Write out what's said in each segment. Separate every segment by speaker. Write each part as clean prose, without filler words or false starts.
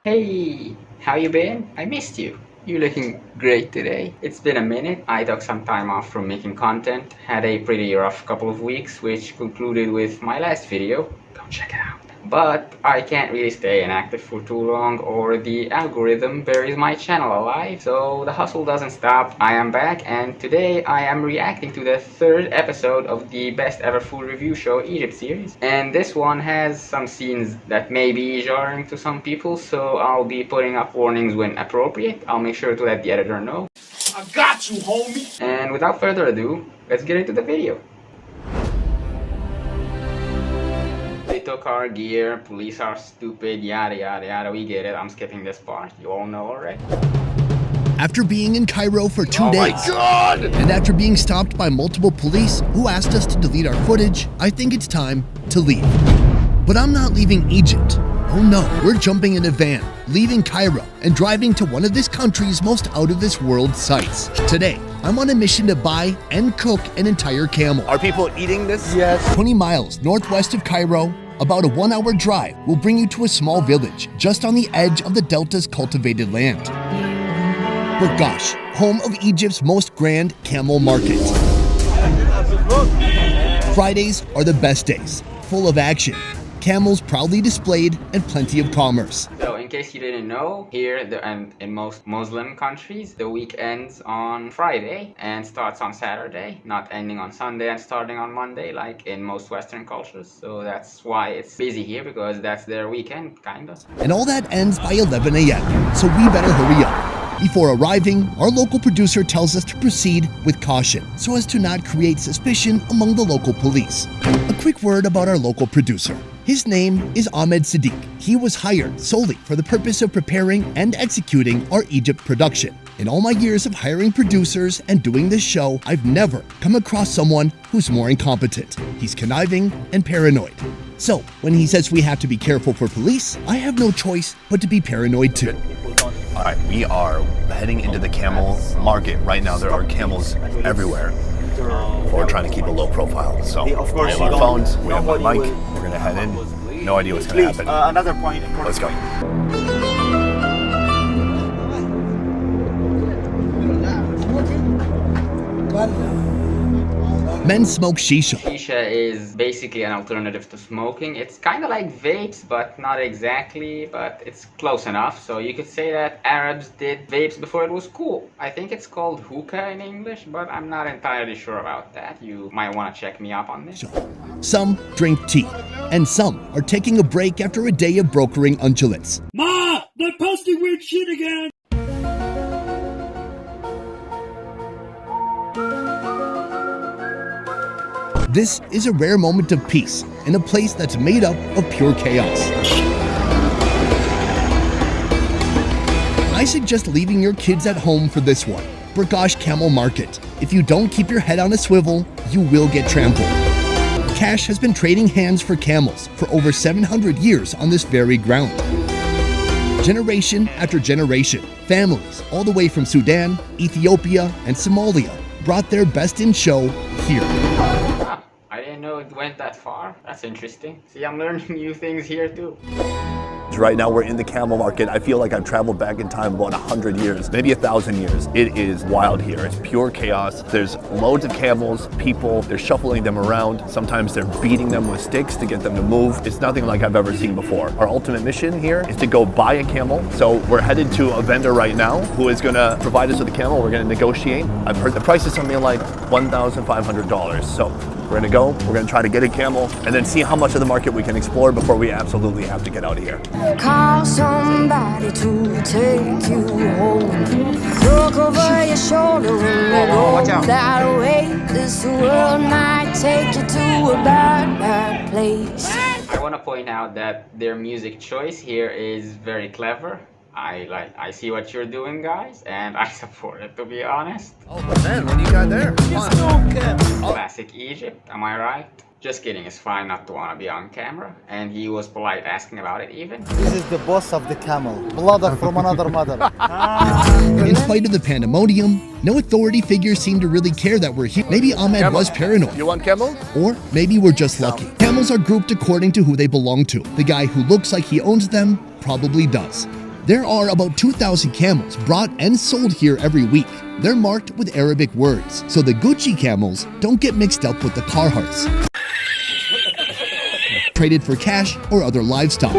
Speaker 1: Hey, how you been? I missed you. You're looking great today. It's been a minute. I took some time off from making content, had a pretty rough couple of weeks, which concluded with my last video. Go check it out. But I can't really stay inactive for too long or the algorithm buries my channel alive, so the hustle doesn't stop. I am back, and today I am reacting to the third episode of the best ever food review show Egypt series. And this one has some scenes that may be jarring to some people, so I'll be putting up warnings when appropriate. I'll make sure to let the editor know.
Speaker 2: I got you, homie!
Speaker 1: And without further ado, let's get into the video. They took our gear, police are stupid, yada yada yada, we get it, I'm skipping this part, you all know already.
Speaker 3: After being in Cairo for 2 days,
Speaker 2: My God!
Speaker 3: and after being stopped by multiple police who asked us to delete our footage, I think it's time to leave. But I'm not leaving Egypt. Oh no, we're jumping in a van, leaving Cairo, and driving to one of this country's most out-of-this-world sites. Today, I'm on a mission to buy and cook an entire camel.
Speaker 2: Are people eating this?
Speaker 3: Yes. 20 miles northwest of Cairo, about a 1-hour drive will bring you to a small village just on the edge of the delta's cultivated land. Burgash, home of Egypt's most grand camel market. Fridays are the best days, full of action, camels proudly displayed, and plenty of commerce.
Speaker 1: So in case you didn't know, here and in most Muslim countries, the week ends on Friday and starts on Saturday, not ending on Sunday and starting on Monday like in most Western cultures. So that's why it's busy here, because that's their weekend, kinda.
Speaker 3: And all that ends by 11 a.m., so we better hurry up. Before arriving, our local producer tells us to proceed with caution so as to not create suspicion among the local police. A quick word about our local producer. His name is Ahmed Sadiq. He was hired solely for the purpose of preparing and executing our Egypt production. In all my years of hiring producers and doing this show, I've never come across someone who's more incompetent. He's conniving and paranoid. So, when he says we have to be careful for police, I have no choice but to be paranoid too.
Speaker 2: All right, we are heading into the camel market. Right now, there are camels everywhere. We're trying to keep a low profile. So we have our phones, we have my mic, we're gonna head in. No idea what's gonna happen.
Speaker 4: Another point.
Speaker 2: Let's go.
Speaker 3: Men smoke shisha.
Speaker 1: Shisha is basically an alternative to smoking. It's kind of like vapes, but not exactly, but it's close enough. So you could say that Arabs did vapes before it was cool. I think it's called hookah in English, but I'm not entirely sure about that. You might want to check me up on this.
Speaker 3: Some drink tea, and some are taking a break after a day of brokering undulates.
Speaker 5: Ma! They're posting weird shit again!
Speaker 3: This is a rare moment of peace in a place that's made up of pure chaos. I suggest leaving your kids at home for this one. Burgash Camel Market. If you don't keep your head on a swivel, you will get trampled. Cash has been trading hands for camels for over 700 years on this very ground. Generation after generation, families all the way from Sudan, Ethiopia, and Somalia brought their best in show here.
Speaker 1: I didn't know it went that far. That's interesting. See, I'm learning new things here too.
Speaker 2: Right now we're in the camel market. I feel like I've traveled back in time about 100 years, maybe 1,000 years. It is wild here. It's pure chaos. There's loads of camels, people, they're shuffling them around. Sometimes they're beating them with sticks to get them to move. It's nothing like I've ever seen before. Our ultimate mission here is to go buy a camel. So we're headed to a vendor right now who is gonna provide us with a camel. We're gonna negotiate. I've heard the price is something like $1,500. So we're gonna go, we're gonna try to get a camel, and then see how much of the market we can explore before we absolutely have to get out of here.
Speaker 6: Call somebody to take you home. Look over your shoulder and go that way. This world might take you to a bad place.
Speaker 1: I want to point out that their music choice here is very clever. I see what you're doing, guys, and I support it, to be honest.
Speaker 2: Oh, man, what do you got there?
Speaker 1: Classic Egypt, am I right? Just kidding, it's fine not to want to be on camera, and he was polite asking about it even.
Speaker 4: This is the boss of the camel, brother from another mother.
Speaker 3: In spite of the pandemonium, no authority figures seem to really care that we're here. Maybe Ahmed was paranoid.
Speaker 2: You want camel?
Speaker 3: Or maybe we're just lucky. Camels are grouped according to who they belong to. The guy who looks like he owns them probably does. There are about 2,000 camels brought and sold here every week. They're marked with Arabic words, so the Gucci camels don't get mixed up with the Carhartts. Traded for cash or other livestock.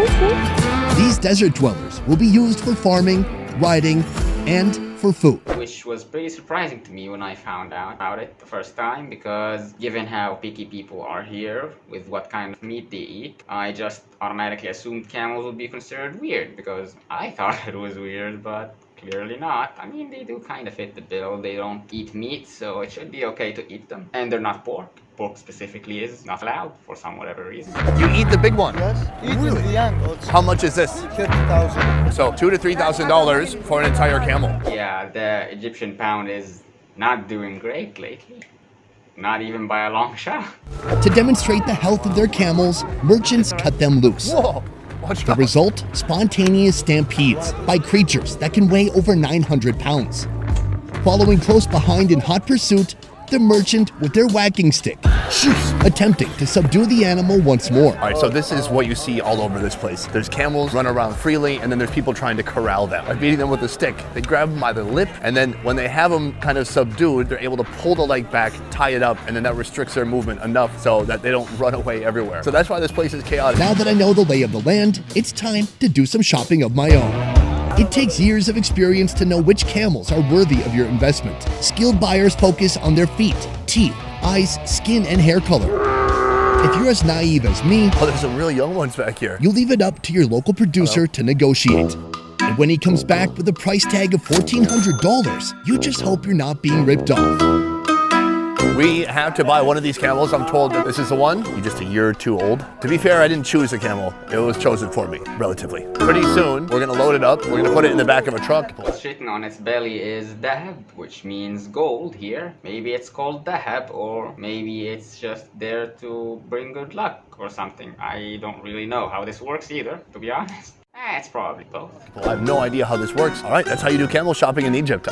Speaker 3: These desert dwellers will be used for farming, riding, and for food.
Speaker 1: Which was pretty surprising to me when I found out about it the first time, because given how picky people are here with what kind of meat they eat, I just automatically assumed camels would be considered weird, because I thought it was weird, but clearly not. I mean, they do kind of fit the bill. They don't eat meat, so it should be okay to eat them. And they're not pork. Pork specifically is not allowed for some whatever reason.
Speaker 2: You eat the big one?
Speaker 4: Yes. Even the young also.
Speaker 2: How much is this?
Speaker 4: 30,000.
Speaker 2: So $2,000 to $3,000 for an entire camel.
Speaker 1: Yeah, the Egyptian pound is not doing great lately. Not even by a long shot.
Speaker 3: To demonstrate the health of their camels, merchants cut them loose.
Speaker 2: Whoa! Watch
Speaker 3: The
Speaker 2: out.
Speaker 3: result? Spontaneous stampedes by creatures that can weigh over 900 pounds. Following close behind in hot pursuit, the merchant with their wagging stick, attempting to subdue the animal once more.
Speaker 2: All right, so this is what you see all over this place. There's camels run around freely, and then there's people trying to corral them by beating them with a stick. They grab them by the lip, and then when they have them kind of subdued, they're able to pull the leg back, tie it up, and then that restricts their movement enough so that they don't run away everywhere. So that's why this place is chaotic.
Speaker 3: Now that I know the lay of the land, it's time to do some shopping of my own. It takes years of experience to know which camels are worthy of your investment. Skilled buyers focus on their feet, teeth, eyes, skin, and hair color. If you're as naive as me,
Speaker 2: Oh, there's some real young ones back here.
Speaker 3: you leave it up to your local producer to negotiate. And when he comes back with a price tag of $1,400, you just hope you're not being ripped off.
Speaker 2: We have to buy one of these camels. I'm told that this is the one. You're just a year or two old. To be fair, I didn't choose the camel. It was chosen for me, relatively. Pretty soon, we're gonna load it up. We're gonna put it in the back of a truck.
Speaker 1: What's written on its belly is Dahab, which means gold here. Maybe it's called Dahab, or maybe it's just there to bring good luck or something. I don't really know how this works either, to be honest. It's probably both.
Speaker 2: Well, I have no idea how this works. All right, that's how you do camel shopping in Egypt.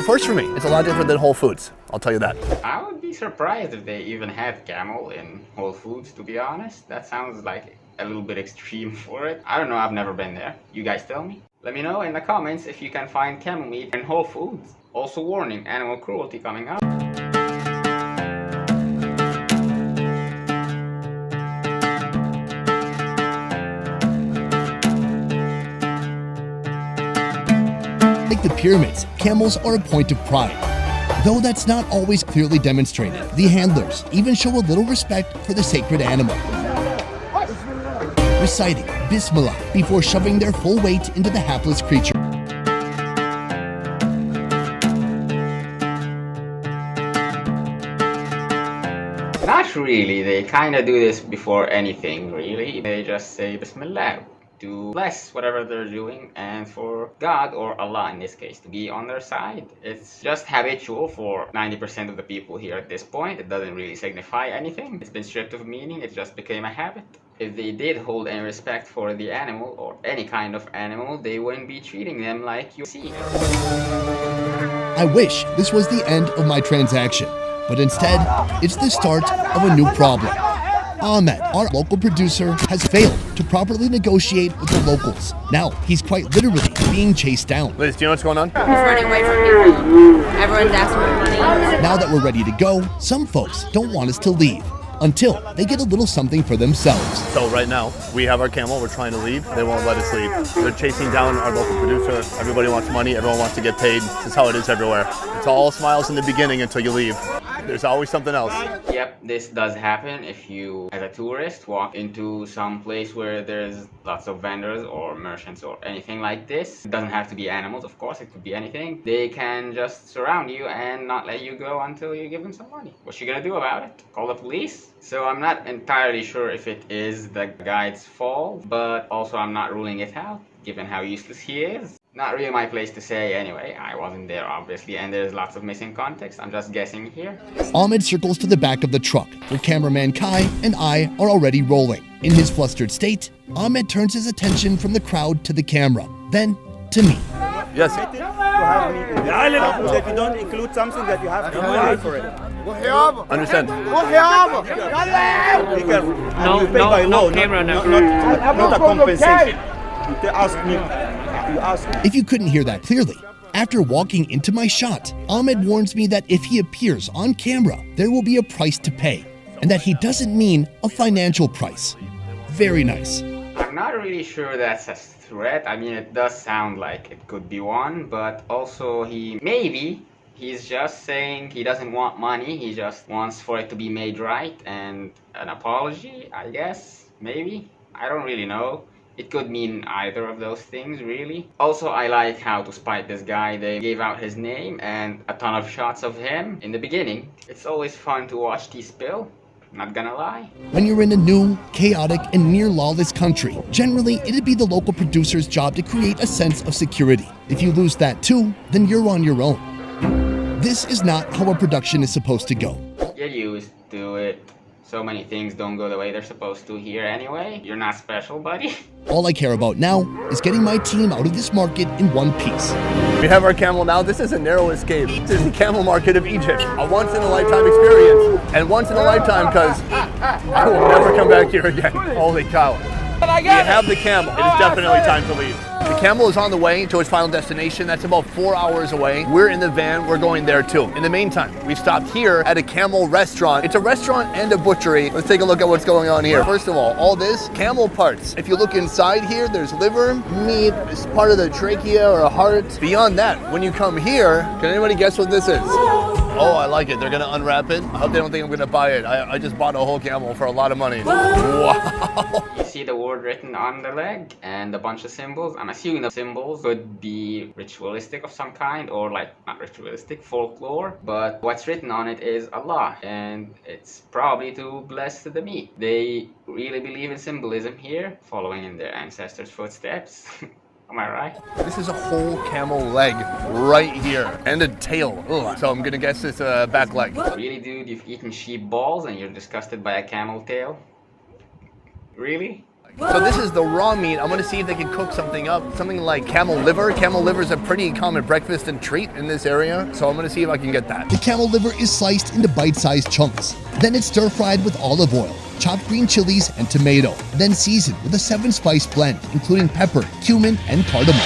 Speaker 2: First for me. It's a lot different than Whole Foods. I'll tell you that.
Speaker 1: I would be surprised if they even had camel in Whole Foods, to be honest. That sounds like a little bit extreme for it. I don't know, I've never been there. You guys tell me? Let me know in the comments if you can find camel meat in Whole Foods. Also warning, animal cruelty coming up.
Speaker 3: Like the pyramids, camels are a point of pride. Though that's not always clearly demonstrated, the handlers even show a little respect for the sacred animal, reciting Bismillah before shoving their full weight into the hapless creature.
Speaker 1: Not really, they kinda do this before anything, really. They just say Bismillah to bless whatever they're doing and for God, or Allah in this case, to be on their side. It's just habitual for 90% of the people here at this point. It doesn't really signify anything. It's been stripped of meaning, it just became a habit. If they did hold any respect for the animal, or any kind of animal, they wouldn't be treating them like you see.
Speaker 3: I wish this was the end of my transaction, but instead, it's the start of a new problem. Ahmed, our local producer, has failed to properly negotiate with the locals. Now, he's quite literally being chased down.
Speaker 2: Liz, do you know what's going on?
Speaker 7: He's running away from people. Everyone's asking for money.
Speaker 3: Now that we're ready to go, some folks don't want us to leave until they get a little something for themselves.
Speaker 2: So right now, we have our camel. We're trying to leave. They won't let us leave. They're chasing down our local producer. Everybody wants money. Everyone wants to get paid. This is how it is everywhere. It's all smiles in the beginning until you leave. There's always something else.
Speaker 1: Yep, this does happen if you, as a tourist, walk into some place where there's lots of vendors or merchants or anything like this. It doesn't have to be animals, of course, it could be anything. They can just surround you and not let you go until you give them some money. What you gonna do about it? Call the police? So I'm not entirely sure if it is the guide's fault, but also I'm not ruling it out, given how useless he is. Not really my place to say anyway. I wasn't there, obviously, and there's lots of missing context. I'm just guessing here.
Speaker 3: Ahmed circles to the back of the truck, where cameraman Kai and I are already rolling. In his flustered state, Ahmed turns his attention from the crowd to the camera, then to me.
Speaker 2: Yes.
Speaker 5: If you don't include something that you have to pay for it.
Speaker 2: Understand.
Speaker 5: Be careful. And you pay by law,
Speaker 8: camera,
Speaker 5: not a compensation. They ask me You ask him.
Speaker 3: If you couldn't hear that clearly, after walking into my shot, Ahmed warns me that if he appears on camera, there will be a price to pay, and that he doesn't mean a financial price. Very nice.
Speaker 1: I'm not really sure that's a threat. I mean, it does sound like it could be one, but also he's just saying he doesn't want money, he just wants for it to be made right, and an apology, I guess, maybe? I don't really know. It could mean either of those things, really. Also, I like how, to spite this guy, they gave out his name and a ton of shots of him in the beginning. It's always fun to watch T spill, not gonna lie.
Speaker 3: When you're in a new, chaotic, and near-lawless country, generally it'd be the local producer's job to create a sense of security. If you lose that too, then you're on your own. This is not how a production is supposed to go.
Speaker 1: Get used to it. So many things don't go the way they're supposed to here anyway. You're not special, buddy.
Speaker 3: All I care about now is getting my team out of this market in one piece.
Speaker 2: We have our camel now. This is a narrow escape. This is the camel market of Egypt. A once-in-a-lifetime experience. And once in a lifetime because I will never come back here again. Holy cow. We have the camel. It is definitely time to leave. The camel is on the way to its final destination. That's about 4 hours away. We're in the van. We're going there too. In the meantime, we've stopped here at a camel restaurant. It's a restaurant and a butchery. Let's take a look at what's going on here. First of all this camel parts. If you look inside here, there's liver, meat, it's part of the trachea or a heart. Beyond that, when you come here, can anybody guess what this is? Oh, I like it. They're gonna unwrap it. I hope they don't think I'm gonna buy it. I just bought a whole camel for a lot of money. Wow.
Speaker 1: You see the word written on the leg and a bunch of symbols. I'm assuming the symbols could be ritualistic of some kind, or like, not ritualistic, folklore. But what's written on it is Allah, and it's probably to bless the meat. They really believe in symbolism here, following in their ancestors' footsteps. Am I right?
Speaker 2: This is a whole camel leg right here, and a tail. Ugh. So I'm gonna guess it's a back leg.
Speaker 1: Really, dude? You've eaten sheep balls and you're disgusted by a camel tail? Really?
Speaker 2: So this is the raw meat. I'm gonna see if they can cook something up, something like camel liver. Camel liver is a pretty common breakfast and treat in this area, so I'm gonna see if I can get that.
Speaker 3: The camel liver is sliced into bite-sized chunks. Then it's stir-fried with olive oil, chopped green chilies, and tomato. Then seasoned with a 7-spice blend, including pepper, cumin, and cardamom.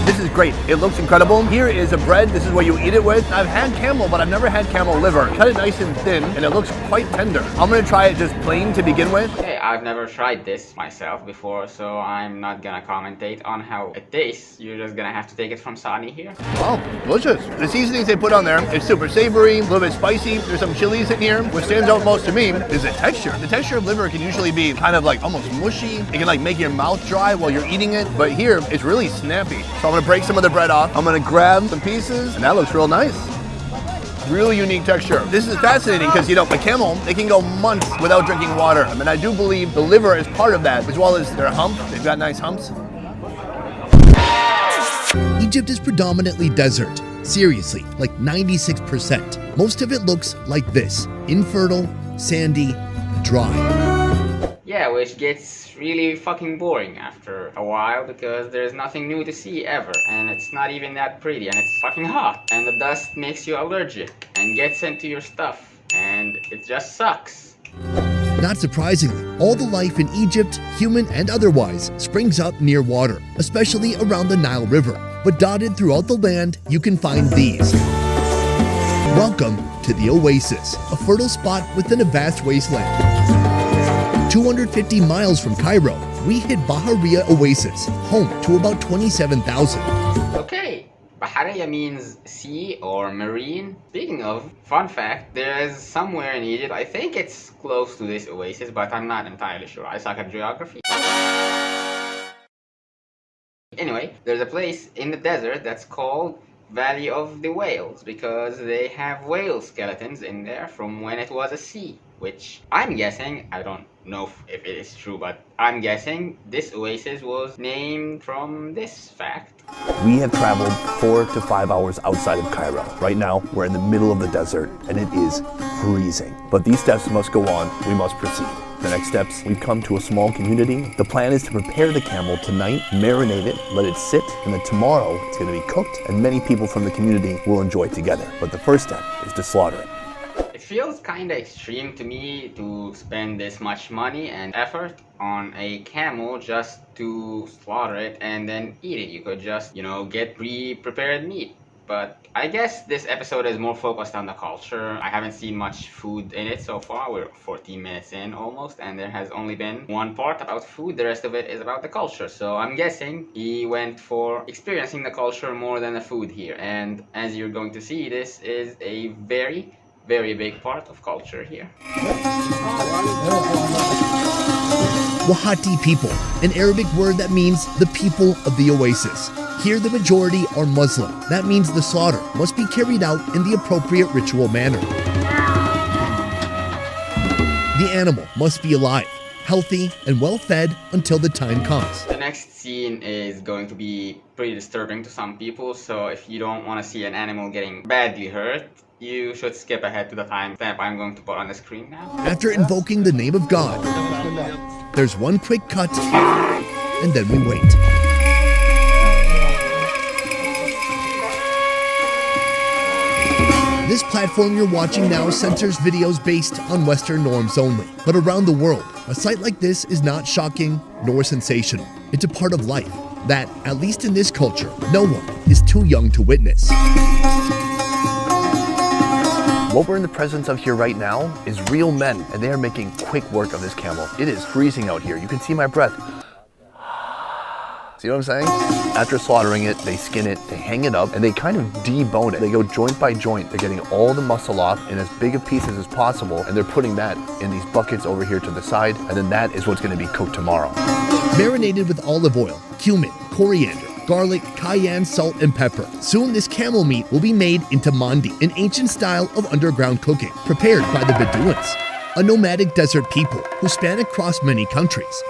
Speaker 2: This is great. It looks incredible. Here is a bread. This is what you eat it with. I've had camel, but I've never had camel liver. Cut it nice and thin, and it looks quite tender. I'm gonna try it just plain to begin with.
Speaker 1: Hey, I've never tried this myself before, so I'm not gonna commentate on how it tastes. You're just gonna have to take it from Sani here.
Speaker 2: Wow, delicious. The seasonings they put on there is super savory, a little bit spicy. There's some chilies in here. What stands out most to me is the texture. The texture of liver can usually be kind of like almost mushy. It can like make your mouth dry while you're eating it, but here it's really snappy. So I'm gonna break some of the bread off. I'm gonna grab some pieces, and that looks real nice. Really unique texture. This is fascinating because, you know, a camel, they can go months without drinking water. I mean, I do believe the liver is part of that, as well as their hump. They've got nice humps.
Speaker 3: Egypt is predominantly desert. Seriously, like 96%. Most of it looks like this: infertile, sandy, dry.
Speaker 1: Yeah, which gets really fucking boring after a while because there's nothing new to see ever, and it's not even that pretty, and it's fucking hot, and the dust makes you allergic and gets into your stuff, and it just sucks.
Speaker 3: Not surprisingly, all the life in Egypt, human and otherwise, springs up near water, especially around the Nile River. But dotted throughout the land, you can find these. Welcome to the Oasis, a fertile spot within a vast wasteland. 250 miles from Cairo, we hit Bahariya Oasis, home to about 27,000.
Speaker 1: Okay, Bahariya means sea or marine. Speaking of, fun fact, there's somewhere in Egypt, I think it's close to this oasis, but I'm not entirely sure. I suck at geography. Anyway, there's a place in the desert that's called Valley of the Whales because they have whale skeletons in there from when it was a sea, which I'm guessing, I don't know if it is true, but I'm guessing this oasis was named from this fact.
Speaker 2: We have traveled 4 to 5 hours outside of Cairo. Right now, we're in the middle of the desert, and it is freezing. But these steps must go on. We must proceed. The next steps, we've come to a small community. The plan is to prepare the camel tonight, marinate it, let it sit, and then tomorrow it's going to be cooked, and many people from the community will enjoy it together. But the first step is to slaughter it.
Speaker 1: It feels kind of extreme to me to spend this much money and effort on a camel just to slaughter it and then eat it. You could just, you know, get pre-prepared meat. But I guess this episode is more focused on the culture. I haven't seen much food in it so far. We're 14 minutes in almost, and there has only been one part about food. The rest of it is about the culture. So I'm guessing he went for experiencing the culture more than the food here. And as you're going to see, this is a very, very big part of culture here.
Speaker 3: Wahati people, an Arabic word that means the people of the oasis. Here the majority are Muslim. That means the slaughter must be carried out in the appropriate ritual manner. The animal must be alive, healthy, and well fed until the time comes.
Speaker 1: The next scene is going to be pretty disturbing to some people, so if you don't want to see an animal getting badly hurt, you should skip ahead to the timestamp I'm going to put on the screen now.
Speaker 3: After invoking the name of God, there's one quick cut, and then we wait. This platform you're watching now censors videos based on Western norms only. But around the world, a sight like this is not shocking nor sensational. It's a part of life that, at least in this culture, no one is too young to witness.
Speaker 2: What we're in the presence of here right now is real men, and they are making quick work of this camel. It is freezing out here. You can see my breath. See what I'm saying? After slaughtering it, they skin it, they hang it up, and they kind of debone it. They go joint by joint. They're getting all the muscle off in as big of pieces as possible, and they're putting that in these buckets over here to the side, and then that is what's going to be cooked tomorrow.
Speaker 3: Marinated with olive oil, cumin, coriander, garlic, cayenne, salt, and pepper. Soon this camel meat will be made into mandi, an ancient style of underground cooking, prepared by the Bedouins, a nomadic desert people who span across many countries.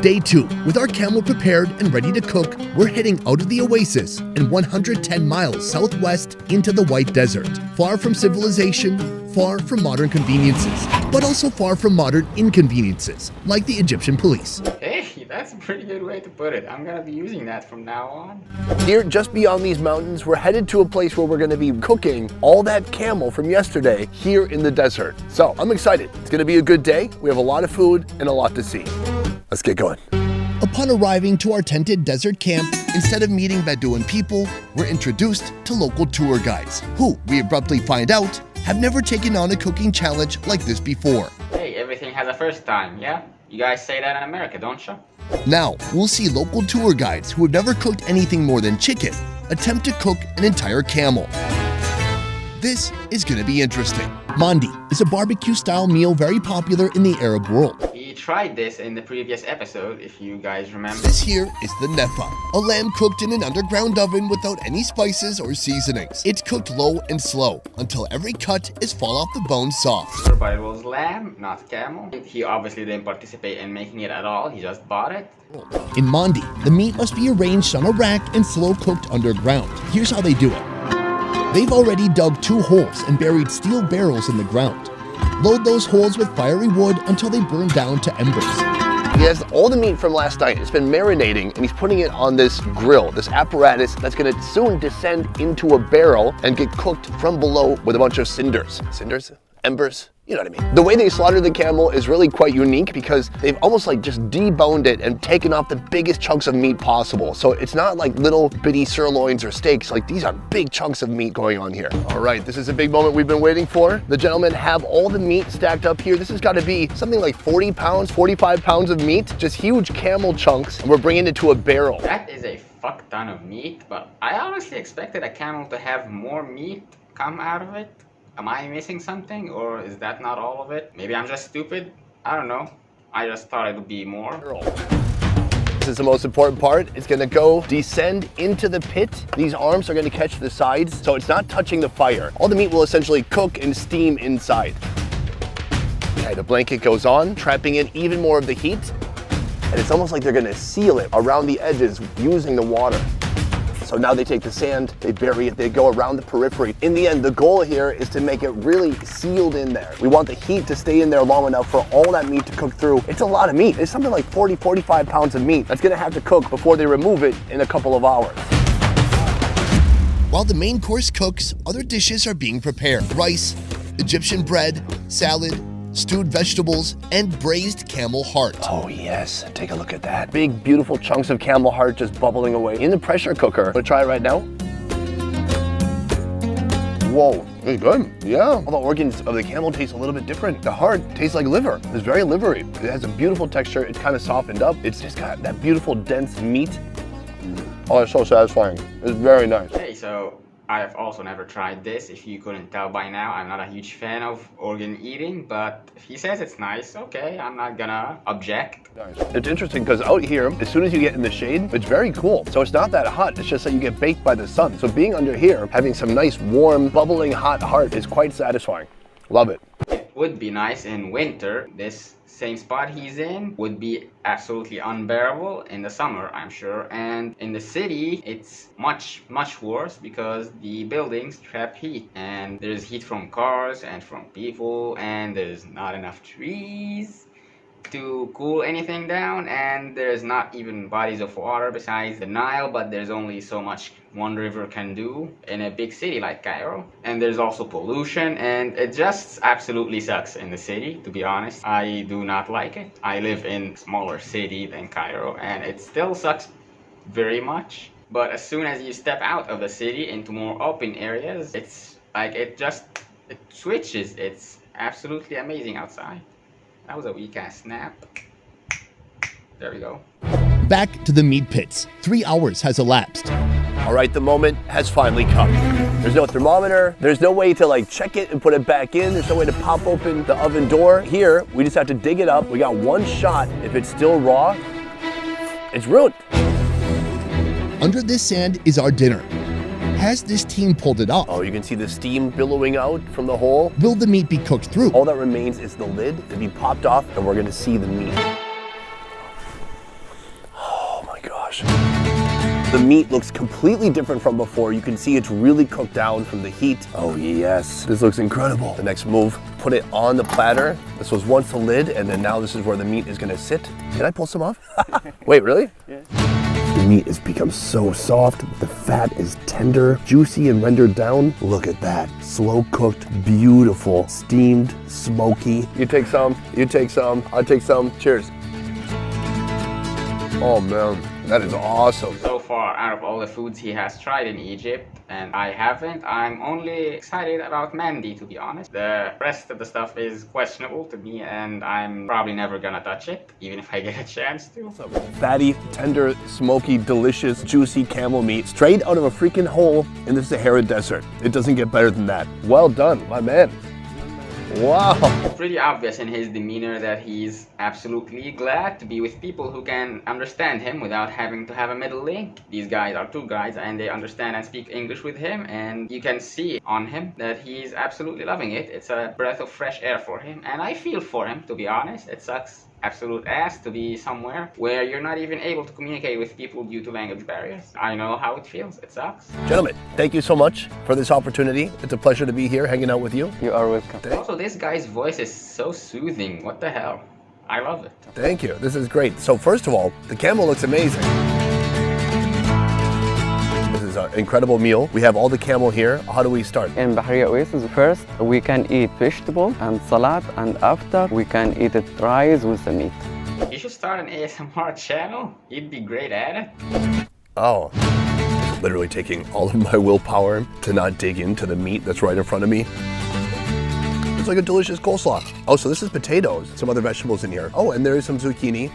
Speaker 3: Day 2, with our camel prepared and ready to cook, we're heading out of the oasis and 110 miles southwest into the White Desert. Far from civilization, far from modern conveniences, but also far from modern inconveniences, like the Egyptian police.
Speaker 1: Hey, that's a pretty good way to put it. I'm gonna be using that from now on.
Speaker 2: Here, just beyond these mountains, we're headed to a place where we're going to be cooking all that camel from yesterday here in the desert. So I'm excited. It's going to be a good day. We have a lot of food and a lot to see. Let's get going.
Speaker 3: Upon arriving to our tented desert camp, instead of meeting Bedouin people, we're introduced to local tour guides, who, we abruptly find out, have never taken on a cooking challenge like this before.
Speaker 1: Hey, everything has a first time, yeah? You guys say that in America, don't you?
Speaker 3: Now, we'll see local tour guides who have never cooked anything more than chicken attempt to cook an entire camel. This is going to be interesting. Mandi is a barbecue-style meal very popular in the Arab world.
Speaker 1: We tried this in the previous episode, if you guys remember.
Speaker 3: This here is the nefa, a lamb cooked in an underground oven without any spices or seasonings. It's cooked low and slow until every cut is fall off the bone soft.
Speaker 1: But it was lamb, not camel. He obviously didn't participate in making it at all, he just bought it.
Speaker 3: In Mandi, the meat must be arranged on a rack and slow cooked underground. Here's how they do it. They've already dug 2 holes and buried steel barrels in the ground. Load those holes with fiery wood until they burn down to embers.
Speaker 2: He has all the meat from last night. It's been marinating, and he's putting it on this grill, this apparatus that's going to soon descend into a barrel and get cooked from below with a bunch of cinders. Cinders? Embers? You know what I mean. The way they slaughtered the camel is really quite unique because they've almost like just deboned it and taken off the biggest chunks of meat possible. So it's not like little bitty sirloins or steaks. Like, these are big chunks of meat going on here. All right, this is a big moment we've been waiting for. The gentlemen have all the meat stacked up here. This has got to be something like 40 pounds, 45 pounds of meat, just huge camel chunks, and we're bringing it to a barrel.
Speaker 1: That is a fuck ton of meat, but I honestly expected a camel to have more meat come out of it. Am I missing something, or is that not all of it? Maybe I'm just stupid. I don't know. I just thought it would be more.
Speaker 2: This is the most important part. It's gonna go descend into the pit. These arms are gonna catch the sides, so it's not touching the fire. All the meat will essentially cook and steam inside. Okay, the blanket goes on, trapping in even more of the heat. And it's almost like they're gonna seal it around the edges using the water. So now they take the sand, they bury it, they go around the periphery. In the end, the goal here is to make it really sealed in there. We want the heat to stay in there long enough for all that meat to cook through. It's a lot of meat. It's something like 40, 45 pounds of meat that's gonna have to cook before they remove it in a couple of hours.
Speaker 3: While the main course cooks, other dishes are being prepared. Rice, Egyptian bread, salad, stewed vegetables, and braised camel heart.
Speaker 2: Oh yes, take a look at that. Big, beautiful chunks of camel heart just bubbling away in the pressure cooker. Wanna try it right now? Whoa, it's good. Yeah. All the organs of the camel taste a little bit different. The heart tastes like liver. It's very livery. It has a beautiful texture. It's kind of softened up. It's just got that beautiful, dense meat. Oh, it's so satisfying. It's very nice.
Speaker 1: Okay, so I have also never tried this. If you couldn't tell by now, I'm not a huge fan of organ eating, but if he says it's nice, okay, I'm not gonna object.
Speaker 2: It's interesting because out here, as soon as you get in the shade, it's very cool. So it's not that hot, it's just that you get baked by the sun. So being under here, having some nice, warm, bubbling hot heart is quite satisfying. Love it.
Speaker 1: It would be nice in winter. This same spot he's in would be absolutely unbearable in the summer, I'm sure. And in the city, it's much worse because the buildings trap heat. And there's heat from cars and from people, and there's not enough trees to cool anything down, and there's not even bodies of water besides the Nile, but there's only so much one river can do in a big city like Cairo. And there's also pollution, and it just absolutely sucks in the city, to be honest. I do not like it. I live in a smaller city than Cairo, and it still sucks very much. But as soon as you step out of the city into more open areas, it's like it switches. It's absolutely amazing outside. That was a weak-ass snap. There we go.
Speaker 3: Back to the meat pits. 3 hours has elapsed.
Speaker 2: All right, the moment has finally come. There's no thermometer. There's no way to like check it and put it back in. There's no way to pop open the oven door. Here, we just have to dig it up. We got one shot. If it's still raw, it's ruined.
Speaker 3: Under this sand is our dinner. Has this team pulled it off?
Speaker 2: Oh, you can see the steam billowing out from the hole.
Speaker 3: Will the meat be cooked through?
Speaker 2: All that remains is the lid to be popped off, and we're gonna see the meat. Oh my gosh. The meat looks completely different from before. You can see it's really cooked down from the heat. Oh yes, this looks incredible. The next move, put it on the platter. This was once the lid, and then now this is where the meat is gonna sit. Did I pull some off? Wait, really?
Speaker 5: Yeah.
Speaker 2: The meat has become so soft. The fat is tender, juicy, and rendered down. Look at that. Slow cooked, beautiful, steamed, smoky. You take some, you take some, I'll take some. Cheers. Oh man, that is awesome.
Speaker 1: So far, out of all the foods he has tried in Egypt, and I haven't, I'm only excited about mandi, to be honest. The rest of the stuff is questionable to me, and I'm probably never gonna touch it, even if I get a chance to.
Speaker 2: Fatty, tender, smoky, delicious, juicy camel meat straight out of a freaking hole in the Sahara Desert. It doesn't get better than that. Well done, my man. Wow.
Speaker 1: It's pretty obvious in his demeanor that he's absolutely glad to be with people who can understand him without having to have a middle link. These guys are two guys and they understand and speak English with him, and you can see on him that he's absolutely loving it. It's a breath of fresh air for him, and I feel for him, to be honest. It sucks absolute ass to be somewhere where you're not even able to communicate with people due to language barriers. I know how it feels. It sucks.
Speaker 2: Gentlemen, thank you so much for this opportunity. It's a pleasure to be here hanging out with you.
Speaker 5: You are welcome.
Speaker 1: Also, this guy's voice is so soothing. What the hell? I love it.
Speaker 2: Thank you. This is great. So first of all, the camel looks amazing. This is an incredible meal. We have all the camel here. How do we start?
Speaker 8: In Bahariya Oasis, first we can eat vegetable and salad, and after we can eat it rice with the meat.
Speaker 1: You should start an ASMR channel. You'd be great at it.
Speaker 2: Oh, literally taking all of my willpower to not dig into the meat that's right in front of me. It's like a delicious coleslaw. Oh, so this is potatoes, some other vegetables in here. Oh, and there is some zucchini.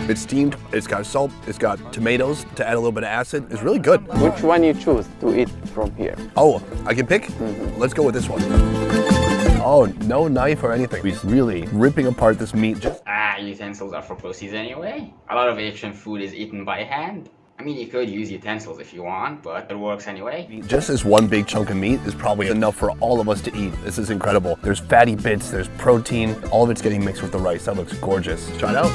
Speaker 2: It's steamed, it's got salt, it's got tomatoes to add a little bit of acid. It's really good.
Speaker 8: Which one you choose to eat from here?
Speaker 2: Oh, I can pick? Let's go with this one. Oh, no knife or anything. He's really ripping apart this meat.
Speaker 1: Utensils are for pussies anyway. A lot of Egyptian food is eaten by hand. I mean, you could use utensils if you want, but it works anyway.
Speaker 2: Just this one big chunk of meat is probably enough for all of us to eat. This is incredible. There's fatty bits, there's protein. All of it's getting mixed with the rice. That looks gorgeous. Try it out.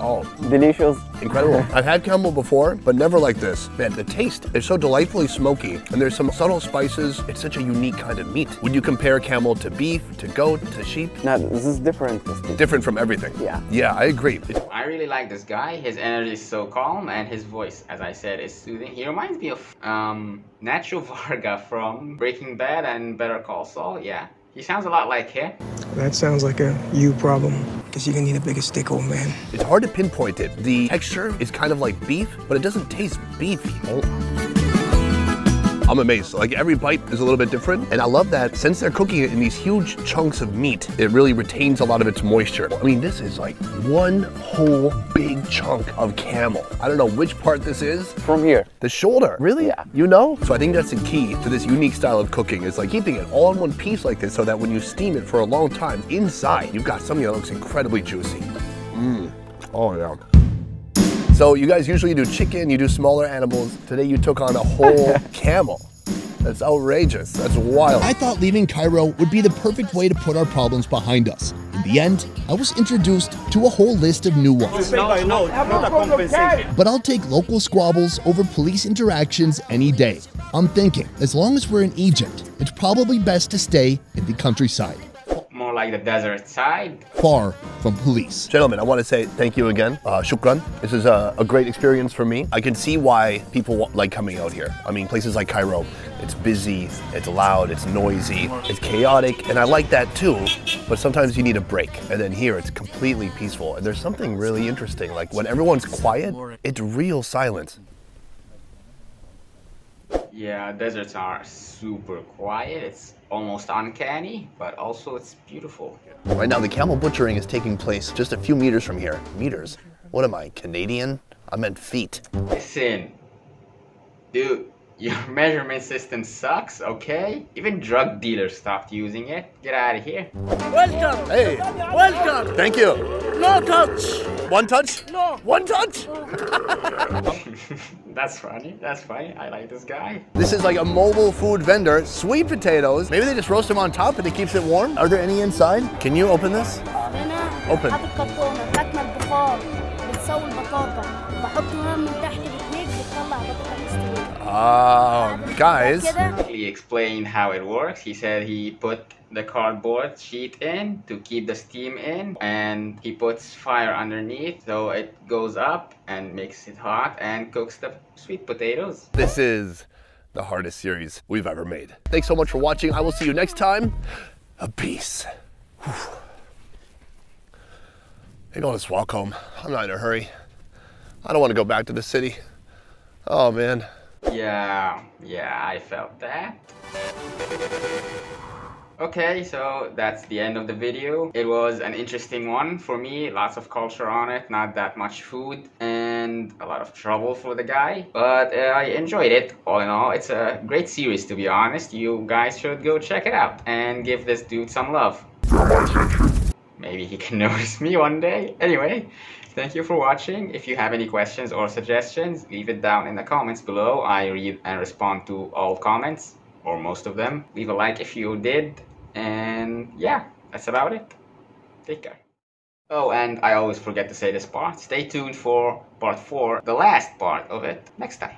Speaker 2: Oh,
Speaker 8: delicious.
Speaker 2: Incredible. I've had camel before, but never like this. Man, the taste is so delightfully smoky, and there's some subtle spices. It's such a unique kind of meat. Would you compare camel to beef, to goat, to sheep?
Speaker 8: No, this is different.
Speaker 2: Different from everything.
Speaker 8: Yeah.
Speaker 2: Yeah, I agree.
Speaker 1: I really like this guy. His energy is so calm, and his voice, as I said, is soothing. He reminds me of Nacho Varga from Breaking Bad and Better Call Saul. Yeah, he sounds a lot like him.
Speaker 9: That sounds like a you problem, because you're gonna need a bigger stick, old man.
Speaker 2: It's hard to pinpoint it. The texture is kind of like beef, but it doesn't taste beefy. I'm amazed. Like every bite is a little bit different. And I love that since they're cooking it in these huge chunks of meat, it really retains a lot of its moisture. I mean, this is like one whole big chunk of camel. I don't know which part this is.
Speaker 8: From here.
Speaker 2: The shoulder. Really?
Speaker 8: Yeah.
Speaker 2: You know? So I think that's the key to this unique style of cooking is like keeping it all in one piece like this so that when you steam it for a long time, inside you've got something that looks incredibly juicy. Oh yeah. So you guys usually do chicken, you do smaller animals. Today you took on a whole camel. That's outrageous. That's wild.
Speaker 3: I thought leaving Cairo would be the perfect way to put our problems behind us. In the end, I was introduced to a whole list of new ones.
Speaker 5: Pay by load, not a compensation.
Speaker 3: But I'll take local squabbles over police interactions any day. I'm thinking, as long as we're in Egypt, it's probably best to stay in the countryside,
Speaker 1: More like the desert side.
Speaker 3: far from police.
Speaker 2: Gentlemen, I want to say thank you again. Shukran. This is a great experience for me. I can see why people like coming out here. I mean, places like Cairo, it's busy, it's loud, it's noisy, it's chaotic, and I like that too. But sometimes you need a break. And then here, it's completely peaceful. And there's something really interesting. Like when everyone's quiet, it's real silence.
Speaker 1: Yeah, deserts are super quiet. It's almost uncanny, but also it's beautiful.
Speaker 2: Right now, the camel butchering is taking place just a few meters from here. Meters? What am I, Canadian? I meant feet.
Speaker 1: Listen, dude, your measurement system sucks, okay? Even drug dealers stopped using it. Get out of here.
Speaker 5: Welcome.
Speaker 2: Hey,
Speaker 5: Welcome.
Speaker 2: thank you.
Speaker 5: No touch.
Speaker 2: One touch?
Speaker 5: No.
Speaker 2: One touch?
Speaker 1: That's funny, that's funny. I like this guy.
Speaker 2: This is like a mobile food vendor. Sweet potatoes. Maybe they just roast them on top and it keeps it warm. Are there any inside? Can you open this? Open.
Speaker 10: هذه الكرتونة كاتمة البخار بتسوي البطاطا بحطها من تحت بتهيك بتطلع بطاطا مستوية.
Speaker 2: Guys.
Speaker 1: He explained how it works. He said he put the cardboard sheet in to keep the steam in, and he puts fire underneath so it goes up and makes it hot and cooks the sweet potatoes.
Speaker 2: This is the hardest series we've ever made. Thanks so much for watching. I will see you next time. A peace. Maybe I'll just walk home. I'm not in a hurry. I don't want to go back to the city. Oh man.
Speaker 1: Yeah, I felt that. Okay, so that's the end of the video. It was an interesting one for me. Lots of culture on it, not that much food, and a lot of trouble for the guy. But I enjoyed it, all in all. It's a great series, to be honest. You guys should go check it out and give this dude some love. Maybe he can notice me one day. Anyway, thank you for watching. If you have any questions or suggestions, leave it down in the comments below. I read and respond to all comments, or most of them. Leave a like if you did. And yeah, that's about it. Take care. Oh, and I always forget to say this part. Stay tuned for part 4, the last part of it, next time.